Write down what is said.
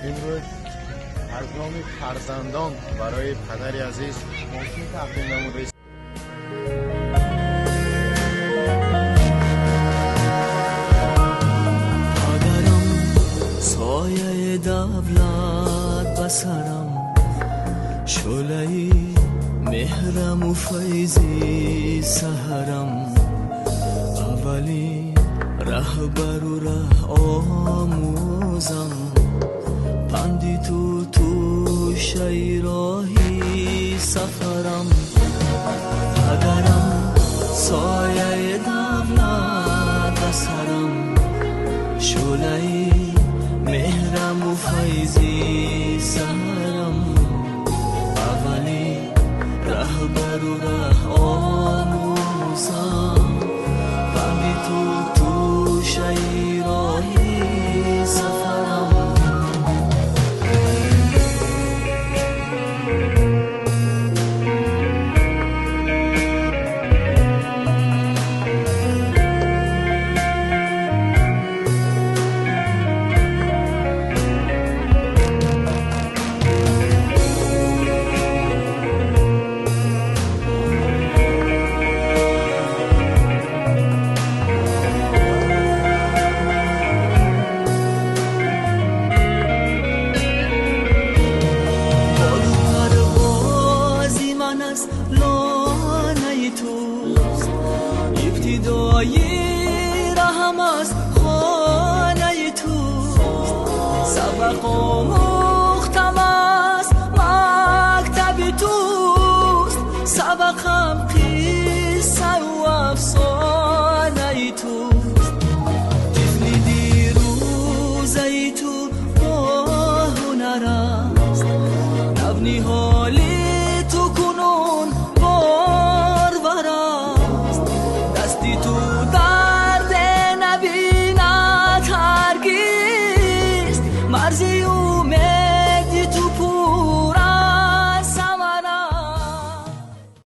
امروز از نام فرزندان برای پدر عزیز ماشین تقدیم نموده. پدرم سایه دولت بسرم، شعله مهرم و فیضی سحرم، اولی رهبر و ره آموزم، پندی تو شیراهی سفرم. پدرم سایه دولت بسرم، شعله مهرم و فیضی سحرم، اولی رهبر و ره آموزم، پندی تو شیراهی سفرم. لانه توست ابتدای رحم از خانه توست، سبق